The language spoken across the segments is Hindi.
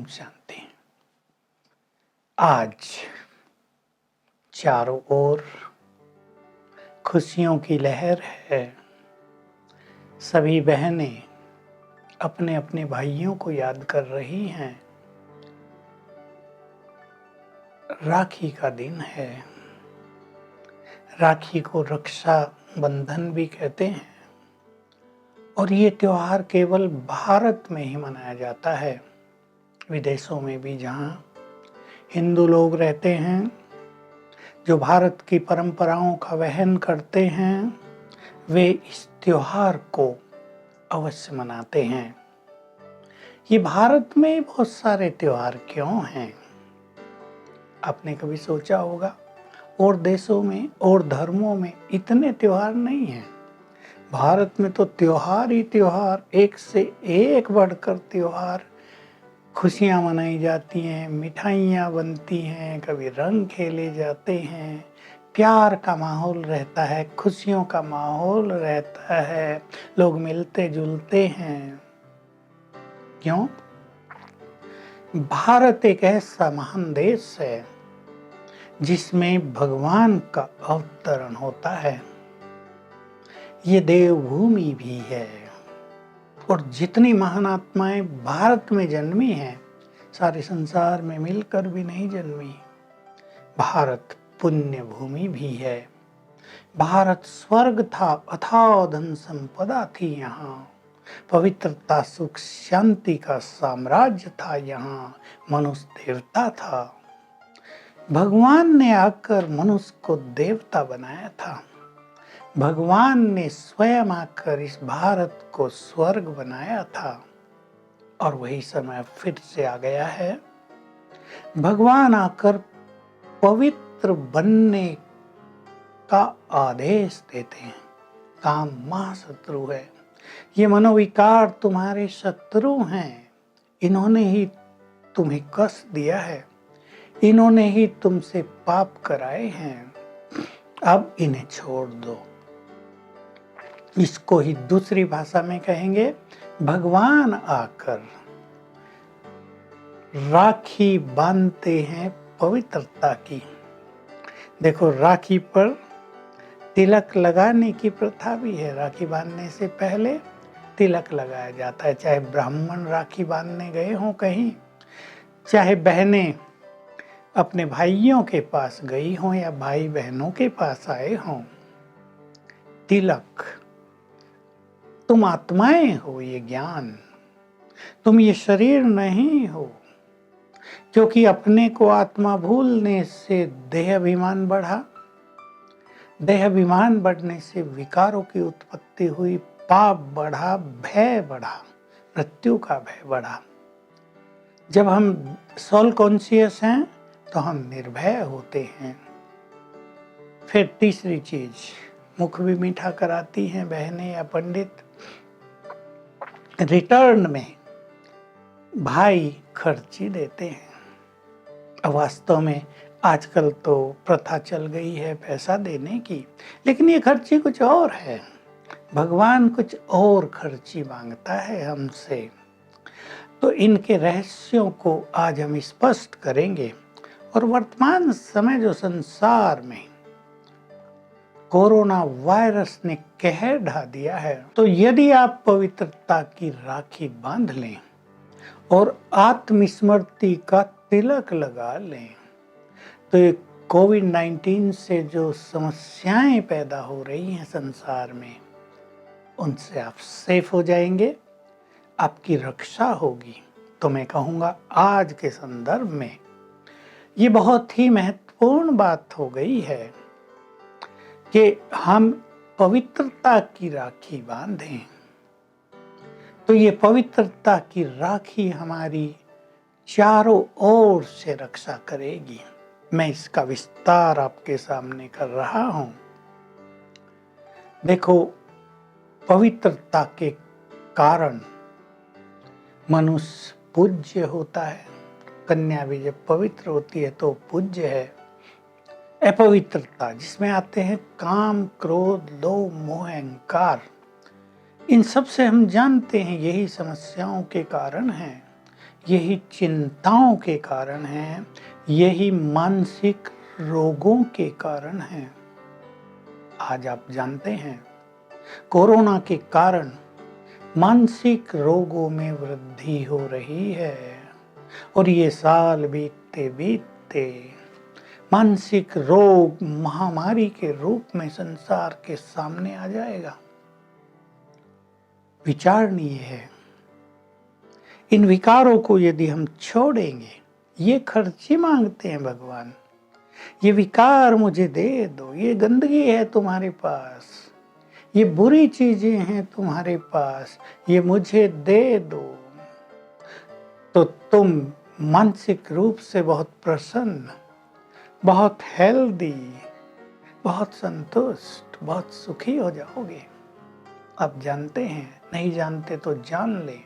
ओम शांति। आज चारों ओर खुशियों की लहर है। सभी बहनें अपने अपने भाइयों को याद कर रही हैं। राखी का दिन है। राखी को रक्षा बंधन भी कहते हैं और ये त्योहार केवल भारत में ही मनाया जाता है। विदेशों में भी जहाँ हिंदू लोग रहते हैं, जो भारत की परंपराओं का वहन करते हैं, वे इस त्योहार को अवश्य मनाते हैं। ये भारत में बहुत सारे त्योहार क्यों हैं? आपने कभी सोचा होगा? और देशों में और धर्मों में इतने त्योहार नहीं हैं। भारत में तो त्योहार ही त्योहार, एक से एक बढ़कर त्योहार, खुशियाँ मनाई जाती हैं, मिठाइयाँ बनती हैं, कभी रंग खेले जाते हैं, प्यार का माहौल रहता है, खुशियों का माहौल रहता है, लोग मिलते जुलते हैं। क्यों? भारत एक ऐसा महान देश है जिसमें भगवान का अवतरण होता है। ये देवभूमि भी है और जितनी महान आत्माएं भारत में जन्मी हैं, सारे संसार में मिलकर भी नहीं जन्मी। भारत पुण्य भूमि भी है। भारत स्वर्ग था, अथाह धन संपदा थी यहाँ। पवित्रता, सुख, शांति का साम्राज्य था यहाँ। मनुष्य देवता था। भगवान ने आकर मनुष्य को देवता बनाया था। भगवान ने स्वयं आकर इस भारत को स्वर्ग बनाया था और वही समय फिर से आ गया है। भगवान आकर पवित्र बनने का आदेश देते हैं। काम महाशत्रु है। ये मनोविकार तुम्हारे शत्रु हैं। इन्होंने ही तुम्हें कष्ट दिया है। इन्होंने ही तुमसे पाप कराए हैं। अब इन्हें छोड़ दो। इसको ही दूसरी भाषा में कहेंगे, भगवान आकर राखी बांधते हैं पवित्रता की। देखो, राखी पर तिलक लगाने की प्रथा भी है। राखी बांधने से पहले तिलक लगाया जाता है। चाहे ब्राह्मण राखी बांधने गए हों कहीं, चाहे बहनें अपने भाइयों के पास गई हों या भाई बहनों के पास आए हों, तिलक, तुम आत्माएं हो, ये ज्ञान, तुम ये शरीर नहीं हो। क्योंकि अपने को आत्मा भूलने से देह अभिमान बढ़ा। देह अभिमान बढ़ने से विकारों की उत्पत्ति हुई, पाप बढ़ा, भय बढ़ा, मृत्यु का भय बढ़ा। जब हम सोल कॉन्शियस हैं तो हम निर्भय होते हैं। फिर तीसरी चीज, मुख भी मीठा कराती हैं बहनें या पंडित। रिटर्न में भाई खर्ची देते हैं। वास्तव में आजकल तो प्रथा चल गई है पैसा देने की, लेकिन ये खर्ची कुछ और है। भगवान कुछ और खर्ची मांगता है हमसे। तो इनके रहस्यों को आज हम स्पष्ट करेंगे। और वर्तमान समय जो संसार में कोरोना वायरस ने कहर ढा दिया है, तो यदि आप पवित्रता की राखी बांध लें और आत्मस्मृति का तिलक लगा लें, तो ये कोविड-19 से जो समस्याएं पैदा हो रही हैं संसार में, उनसे आप सेफ हो जाएंगे, आपकी रक्षा होगी। तो मैं कहूँगा आज के संदर्भ में ये बहुत ही महत्वपूर्ण बात हो गई है कि हम पवित्रता की राखी बांधें। तो ये पवित्रता की राखी हमारी चारों ओर से रक्षा करेगी। मैं इसका विस्तार आपके सामने कर रहा हूं। देखो, पवित्रता के कारण मनुष्य पूज्य होता है। कन्या भी जब पवित्र होती है तो पूज्य है। अपवित्रता, जिसमें आते हैं काम, क्रोध, लोभ, मोह, अहंकार, इन सब से हम जानते हैं यही समस्याओं के कारण हैं। यही चिंताओं के कारण है, यही मानसिक रोगों के कारण है। आज आप जानते हैं कोरोना के कारण मानसिक रोगों में वृद्धि हो रही है और ये साल बीतते बीतते मानसिक रोग महामारी के रूप में संसार के सामने आ जाएगा। विचारणीय है, इन विकारों को यदि हम छोड़ेंगे, ये खर्ची मांगते हैं भगवान, ये विकार मुझे दे दो, ये गंदगी है तुम्हारे पास, ये बुरी चीजें हैं तुम्हारे पास, ये मुझे दे दो, तो तुम मानसिक रूप से बहुत प्रसन्न, बहुत हेल्दी, बहुत संतुष्ट, बहुत सुखी हो जाओगे। आप जानते हैं, नहीं जानते तो जान ले,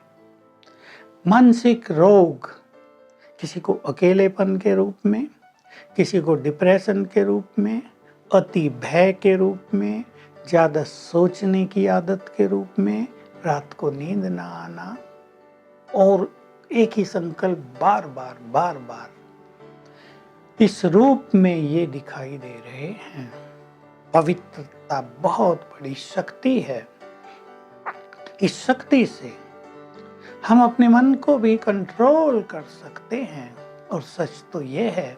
मानसिक रोग किसी को अकेलेपन के रूप में, किसी को डिप्रेशन के रूप में, अति भय के रूप में, ज्यादा सोचने की आदत के रूप में, रात को नींद ना आना और एक ही संकल्प बार बार इस रूप में ये दिखाई दे रहे हैं। पवित्रता बहुत बड़ी शक्ति है। इस शक्ति से हम अपने मन को भी कंट्रोल कर सकते हैं और सच तो ये है,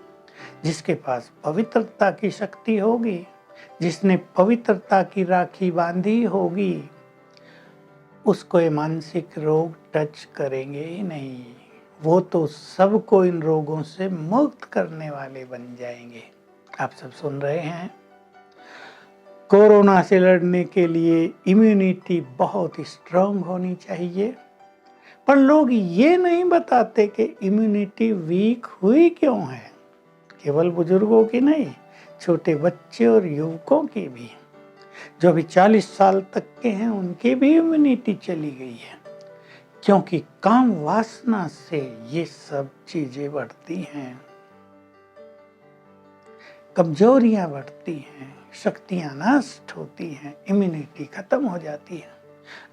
जिसके पास पवित्रता की शक्ति होगी, जिसने पवित्रता की राखी बांधी होगी, उसको ये मानसिक रोग टच करेंगे ही नहीं। वो तो सबको इन रोगों से मुक्त करने वाले बन जाएंगे। आप सब सुन रहे हैं, कोरोना से लड़ने के लिए इम्यूनिटी बहुत स्ट्रांग होनी चाहिए, पर लोग ये नहीं बताते कि इम्यूनिटी वीक हुई क्यों है। केवल बुजुर्गों की नहीं, छोटे बच्चे और युवकों की भी, जो अभी 40 साल तक के हैं, उनकी भी इम्यूनिटी चली गई है, क्योंकि काम वासना से ये सब चीजें बढ़ती हैं, कमजोरियां बढ़ती हैं, शक्तियां नष्ट होती हैं, इम्यूनिटी खत्म हो जाती है।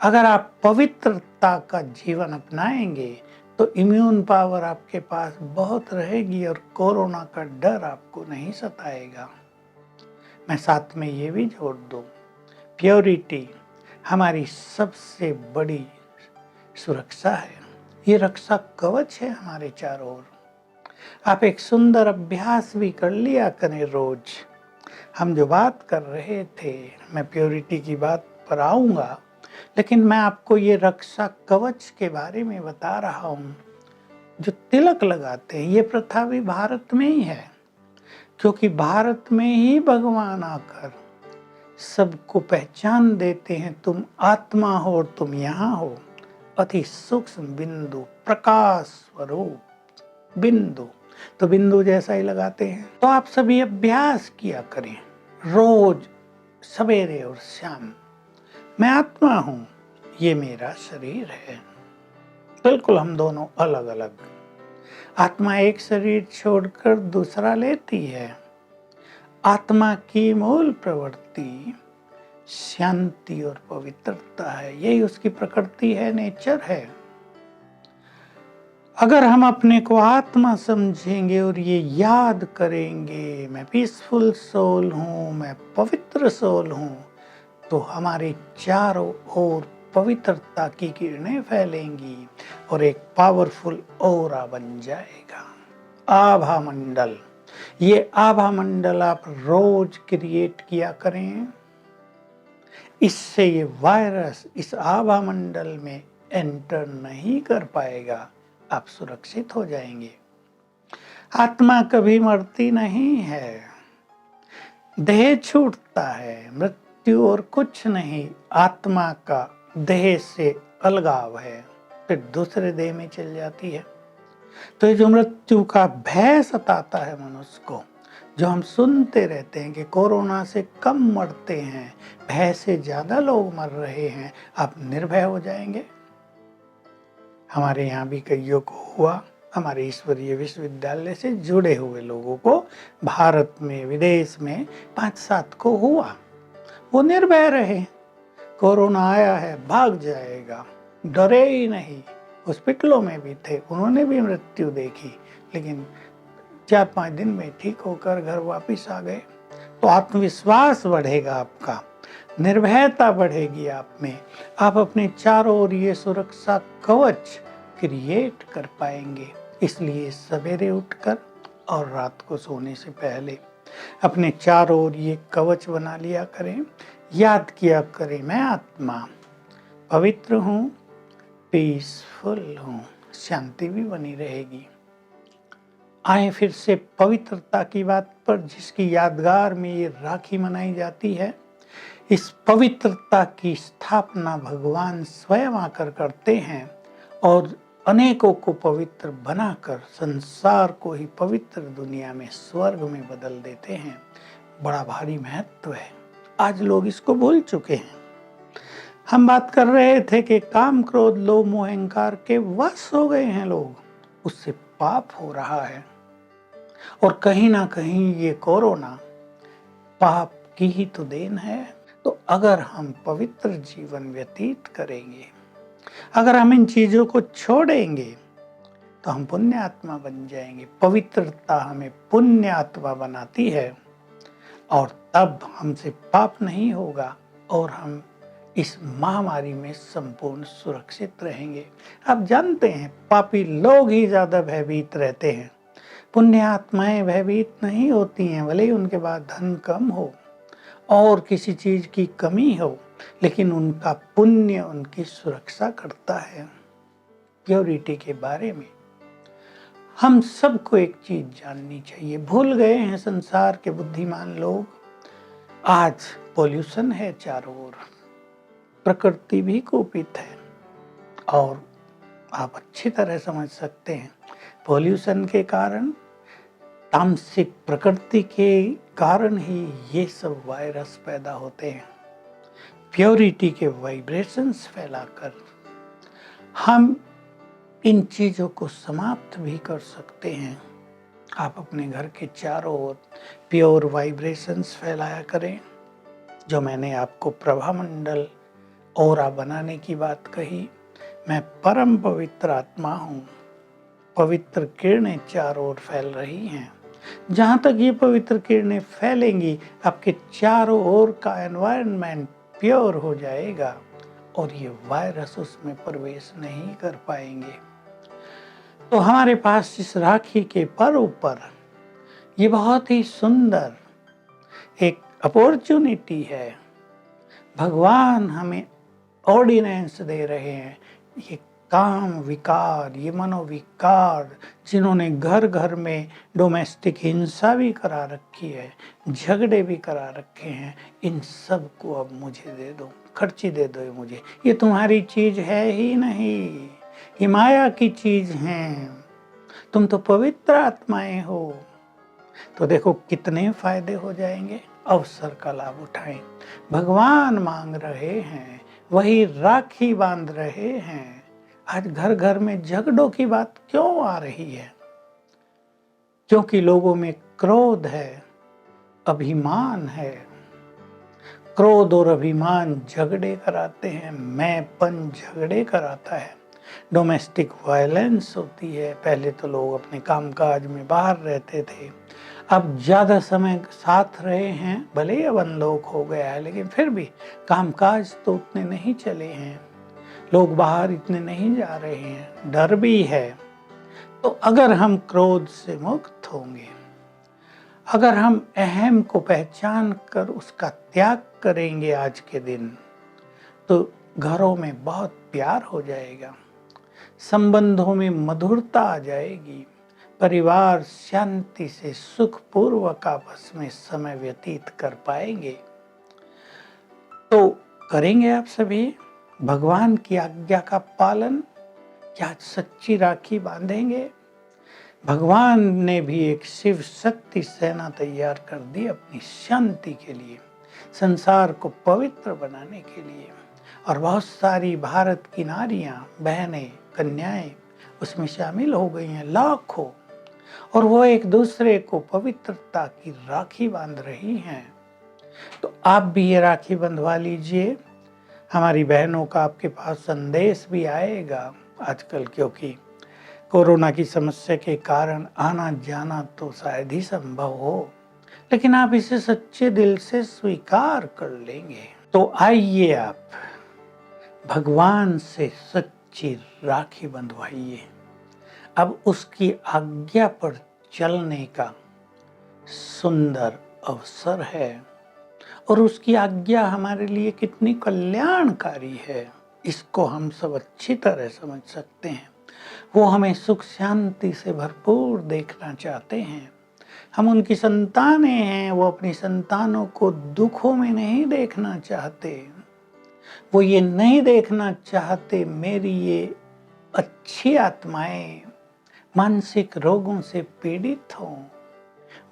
अगर आप पवित्रता का जीवन अपनाएंगे तो इम्यून पावर आपके पास बहुत रहेगी और कोरोना का डर आपको नहीं सताएगा। मैं साथ में ये भी जोड़ दूं, प्योरिटी हमारी सबसे बड़ी सुरक्षा है। ये रक्षा कवच है हमारे चारों ओर। आप एक सुंदर अभ्यास भी कर लिया करें रोज। हम जो बात कर रहे थे, मैं प्योरिटी की बात पर आऊंगा, लेकिन मैं आपको ये रक्षा कवच के बारे में बता रहा हूं। जो तिलक लगाते हैं, ये प्रथा भी भारत में ही है, क्योंकि भारत में ही भगवान आकर सबको पहचान देते हैं, तुम आत्मा हो और तुम यहाँ हो। अति सूक्ष्म बिंदु, प्रकाश स्वरूप बिंदु, तो बिंदु जैसा ही लगाते हैं। तो आप सभी अभ्यास किया करें रोज सवेरे और शाम। मैं आत्मा हूं, ये मेरा शरीर है। बिल्कुल हम दोनों अलग अलग। आत्मा एक शरीर छोड़कर दूसरा लेती है। आत्मा की मूल प्रवृत्ति शांति और पवित्रता है, यही उसकी प्रकृति है, नेचर है। अगर हम अपने को आत्मा समझेंगे और ये याद करेंगे, मैं पीसफुल सोल हूँ, मैं पवित्र सोल हूँ, तो हमारे चारों ओर पवित्रता की किरणें फैलेंगी और एक पावरफुल ऑरा बन जाएगा। आभा मंडल, ये आभा मंडल आप रोज क्रिएट किया करें। इससे ये वायरस इस आभा मंडल में एंटर नहीं कर पाएगा, आप सुरक्षित हो जाएंगे। आत्मा कभी मरती नहीं है, देह छूटता है, मृत्यु और कुछ नहीं। आत्मा का देह से अलगाव है, फिर दूसरे देह में चल जाती है। तो ये जो मृत्यु का भय सताता है मनुष्य को, जो हम सुनते रहते हैं कि कोरोना से कम मरते हैं, भय से ज्यादा लोग मर रहे हैं, आप निर्भय हो जाएंगे। हमारे यहाँ भी कईयों को हुआ, हमारे ईश्वरीय विश्वविद्यालय से जुड़े हुए लोगों को भारत में, विदेश में 5-7 को हुआ। वो निर्भय रहे, कोरोना आया है भाग जाएगा, डरे ही नहीं, हॉस्पिटलों में भी थे, उन्होंने भी मृत्यु देखी, लेकिन 4-5 दिन में ठीक होकर घर वापस आ गए। तो आत्मविश्वास बढ़ेगा आपका, निर्भयता बढ़ेगी आप में, आप अपने चारों ओर ये सुरक्षा कवच क्रिएट कर पाएंगे। इसलिए सवेरे उठकर और रात को सोने से पहले अपने चारों ओर ये कवच बना लिया करें, याद किया करें, मैं आत्मा पवित्र हूँ, पीसफुल हूँ, शांति भी बनी रहेगी। आए फिर से पवित्रता की बात पर, जिसकी यादगार में ये राखी मनाई जाती है। इस पवित्रता की स्थापना भगवान स्वयं आकर करते हैं और अनेकों को पवित्र बनाकर संसार को ही पवित्र दुनिया में, स्वर्ग में बदल देते हैं। बड़ा भारी महत्व है, आज लोग इसको भूल चुके हैं। हम बात कर रहे थे कि काम, क्रोध, लोभ, मोह, अहंकार के वश हो गए हैं लोग, उससे पाप हो रहा है। और कहीं ना कहीं ये कोरोना पाप की ही तो देन है। तो अगर हम पवित्र जीवन व्यतीत करेंगे, अगर हम इन चीजों को छोड़ेंगे, तो हम पुण्य आत्मा बन जाएंगे। पवित्रता हमें पुण्य आत्मा बनाती है और तब हमसे पाप नहीं होगा और हम इस महामारी में संपूर्ण सुरक्षित रहेंगे। आप जानते हैं, पापी लोग ही ज्यादा भयभीत रहते हैं, पुण्य आत्माएं भयभीत नहीं होती हैं। भले ही उनके पास धन कम हो और किसी चीज की कमी हो, लेकिन उनका पुण्य उनकी सुरक्षा करता है। प्योरिटी के बारे में हम सबको एक चीज जाननी चाहिए, भूल गए हैं संसार के बुद्धिमान लोग। आज पोल्यूशन है चारों ओर, प्रकृति भी कुपित है और आप अच्छी तरह समझ सकते हैं पोल्यूशन के कारण, तामसिक प्रकृति के कारण ही ये सब वायरस पैदा होते हैं। प्योरिटी के वाइब्रेशंस फैलाकर हम इन चीजों को समाप्त भी कर सकते हैं। आप अपने घर के चारों ओर प्योर वाइब्रेशंस फैलाया करें। जो मैंने आपको प्रभामंडल ऑरा बनाने की बात कही, मैं परम पवित्र आत्मा हूँ, पवित्र किरणें चारों ओर फैल रही हैं। जहां तक ये पवित्र किरणें फैलेंगी, आपके चारों ओर का एनवायरनमेंट प्योर हो जाएगा और ये वायरस उसमें प्रवेश नहीं कर पाएंगे। तो हमारे पास इस राखी के पर्व पर ये बहुत ही सुंदर एक अपॉर्चुनिटी है। भगवान हमें ऑर्डिनेंस दे रहे हैं। ये काम विकार, ये मनोविकार, जिन्होंने घर घर में डोमेस्टिक हिंसा भी करा रखी है, झगड़े भी करा रखे हैं, इन सब को अब मुझे दे दो, खर्ची दे दो मुझे। ये तुम्हारी चीज है ही नहीं, ये माया की चीज है। तुम तो पवित्र आत्माएं हो। तो देखो कितने फायदे हो जाएंगे। अवसर का लाभ उठाएं। भगवान मांग रहे हैं, वही राखी बांध रहे हैं। आज घर घर में झगड़ों की बात क्यों आ रही है? क्योंकि लोगों में क्रोध है, अभिमान है। क्रोध और अभिमान झगड़े कराते हैं, मैंपन झगड़े कराता है, डोमेस्टिक वायलेंस होती है। पहले तो लोग अपने कामकाज में बाहर रहते थे, अब ज्यादा समय साथ रहे हैं, भले ही अब अनलोक हो गया है, लेकिन फिर भी कामकाज तो उतने नहीं चले हैं, लोग बाहर इतने नहीं जा रहे हैं, डर भी है। तो अगर हम क्रोध से मुक्त होंगे, अगर हम अहम को पहचान कर उसका त्याग करेंगे आज के दिन, तो घरों में बहुत प्यार हो जाएगा, संबंधों में मधुरता आ जाएगी, परिवार शांति से सुखपूर्वक आपस में समय व्यतीत कर पाएंगे। तो करेंगे आप सभी भगवान की आज्ञा का पालन? क्या सच्ची राखी बांधेंगे? भगवान ने भी एक शिव शक्ति सेना तैयार कर दी अपनी शांति के लिए, संसार को पवित्र बनाने के लिए। और बहुत सारी भारत की नारियां, बहनें, कन्याएं उसमें शामिल हो गई हैं, लाखों। और वो एक दूसरे को पवित्रता की राखी बांध रही हैं। तो आप भी ये राखी बंधवा लीजिए। हमारी बहनों का आपके पास संदेश भी आएगा आजकल, क्योंकि कोरोना की समस्या के कारण आना जाना तो शायद ही संभव हो, लेकिन आप इसे सच्चे दिल से स्वीकार कर लेंगे। तो आइए आप भगवान से सच्ची राखी बंधवाइए। अब उसकी आज्ञा पर चलने का सुंदर अवसर है, और उसकी आज्ञा हमारे लिए कितनी कल्याणकारी है, इसको हम सब अच्छी तरह समझ सकते हैं। वो हमें सुख शांति से भरपूर देखना चाहते हैं। हम उनकी संतानें हैं, वो अपनी संतानों को दुखों में नहीं देखना चाहते। वो ये नहीं देखना चाहते मेरी ये अच्छी आत्माएं मानसिक रोगों से पीड़ित हों।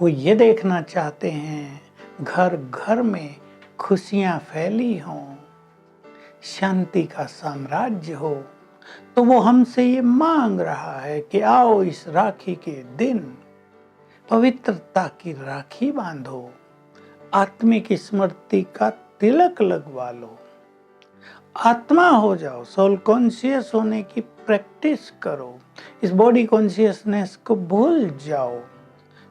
वो ये देखना चाहते हैं घर घर में खुशियां फैली हों, शांति का साम्राज्य हो। तो वो हमसे ये मांग रहा है कि आओ इस राखी के दिन पवित्रता की राखी बांधो, आत्मिक स्मृति का तिलक लगवा लो, आत्मा हो जाओ, सोल कॉन्शियस होने की प्रैक्टिस करो, इस बॉडी कॉन्शियसनेस को भूल जाओ,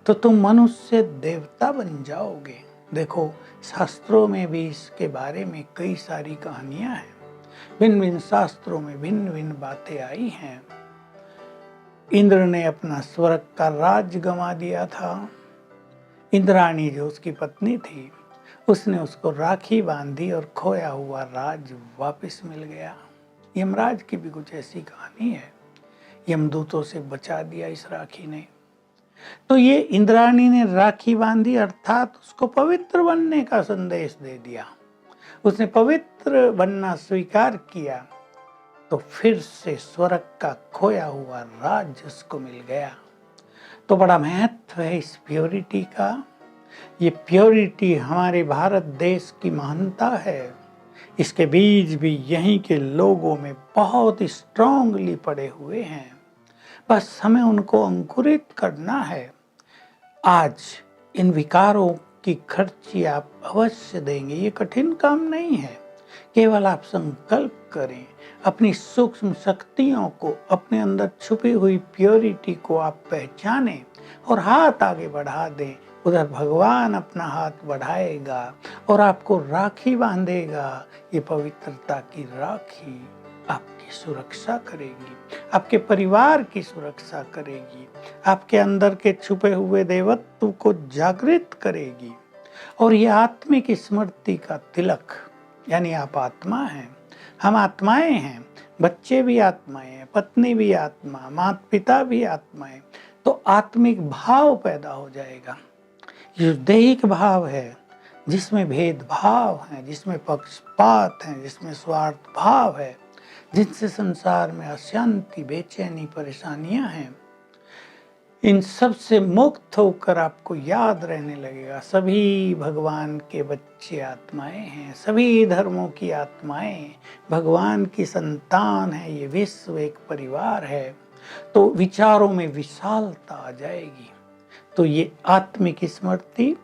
तो तुम मनुष्य देवता बन जाओगे। देखो, शास्त्रों में भी इसके बारे में कई सारी कहानियां हैं। भिन्न भिन्न शास्त्रों में भिन्न भिन्न बातें आई हैं। इंद्र ने अपना स्वर्ग का राज गंवा दिया था। इंद्राणी जो उसकी पत्नी थी, उसने उसको राखी बांधी और खोया हुआ राज वापस मिल गया। यमराज की भी कुछ ऐसी कहानी है। यमदूतों से बचा दिया इस राखी ने। तो ये इंद्राणी ने राखी बांधी, अर्थात उसको पवित्र बनने का संदेश दे दिया। उसने पवित्र बनना स्वीकार किया, तो फिर से स्वर्ग का खोया हुआ राज उसको मिल गया। तो बड़ा महत्व है इस प्योरिटी का। ये प्योरिटी हमारे भारत देश की महानता है। इसके बीज भी यहीं के लोगों में बहुत स्ट्रांगली पड़े हुए हैं। बस हमें उनको अंकुरित करना है। आज इन विकारों की खर्ची आप अवश्य देंगे। ये कठिन काम नहीं है। केवल आप संकल्प करें, अपनी सूक्ष्म शक्तियों को, अपने अंदर छुपी हुई प्योरिटी को आप पहचानें और हाथ आगे बढ़ा दें। उधर भगवान अपना हाथ बढ़ाएगा और आपको राखी बांधेगा। ये पवित्रता की राखी आपकी सुरक्षा करेगी, आपके परिवार की सुरक्षा करेगी, आपके अंदर के छुपे हुए देवत्व को जागृत करेगी। और ये आत्मिक स्मृति का तिलक, यानी आप आत्मा हैं, हम आत्माएं हैं, बच्चे भी आत्माएं हैं, पत्नी भी आत्मा, माता पिता भी आत्माएं। तो आत्मिक भाव पैदा हो जाएगा। जो दैहिक भाव है, जिसमें भेदभाव है, जिसमें पक्षपात है, जिसमें स्वार्थ भाव है, जिनसे संसार में अशांति, बेचैनी, परेशानियां हैं, इन सब से मुक्त होकर आपको याद रहने लगेगा सभी भगवान के बच्चे आत्माएं हैं, सभी धर्मों की आत्माएं भगवान की संतान है। ये विश्व एक परिवार है। तो विचारों में विशालता आ जाएगी। तो ये आत्मिक स्मृति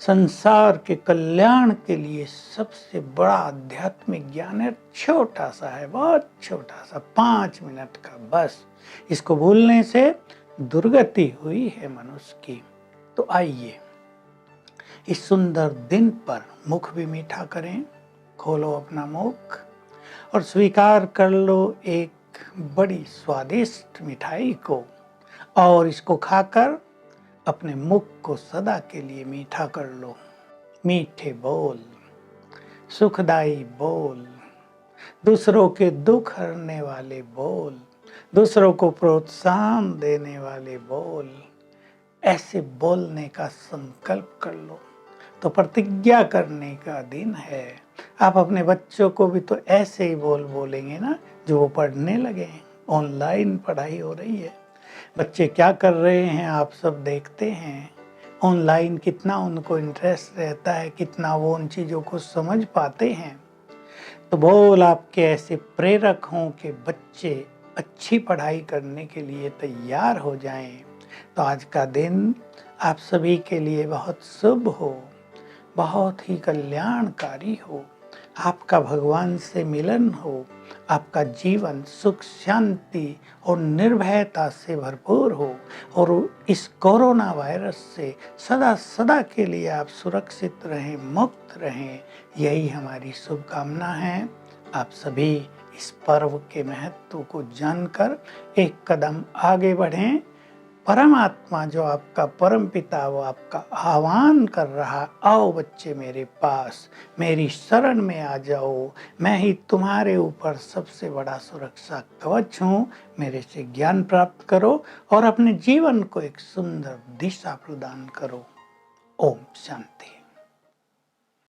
संसार के कल्याण के लिए सबसे बड़ा आध्यात्मिक ज्ञान है। छोटा सा है, बहुत छोटा सा, 5 मिनट का बस। इसको भूलने से दुर्गति हुई है मनुष्य की। तो आइए इस सुंदर दिन पर मुख भी मीठा करें। खोलो अपना मुख और स्वीकार कर लो एक बड़ी स्वादिष्ट मिठाई को, और इसको खाकर अपने मुख को सदा के लिए मीठा कर लो। मीठे बोल, सुखदाई बोल, दूसरों के दुख हरने वाले बोल, दूसरों को प्रोत्साहन देने वाले बोल, ऐसे बोलने का संकल्प कर लो। तो प्रतिज्ञा करने का दिन है। आप अपने बच्चों को भी तो ऐसे ही बोलेंगे ना, जो वो पढ़ने लगे। ऑनलाइन पढ़ाई हो रही है, बच्चे क्या कर रहे हैं आप सब देखते हैं। ऑनलाइन कितना उनको इंटरेस्ट रहता है, कितना वो उन चीज़ों को समझ पाते हैं। तो बोल आपके ऐसे प्रेरक हों कि बच्चे अच्छी पढ़ाई करने के लिए तैयार हो जाएं। तो आज का दिन आप सभी के लिए बहुत शुभ हो, बहुत ही कल्याणकारी हो। आपका भगवान से मिलन हो, आपका जीवन सुख शांति और निर्भयता से भरपूर हो और इस कोरोना वायरस से सदा सदा के लिए आप सुरक्षित रहें, मुक्त रहें, यही हमारी शुभकामना है। आप सभी इस पर्व के महत्व को जानकर एक कदम आगे बढ़ें। परमात्मा जो आपका परम पिता वो आपका आह्वान कर रहा, आओ बच्चे मेरे पास, मेरी शरण में आ जाओ, मैं ही तुम्हारे ऊपर सबसे बड़ा सुरक्षा कवच हूँ, मेरे से ज्ञान प्राप्त करो और अपने जीवन को एक सुंदर दिशा प्रदान करो। ओम शांति।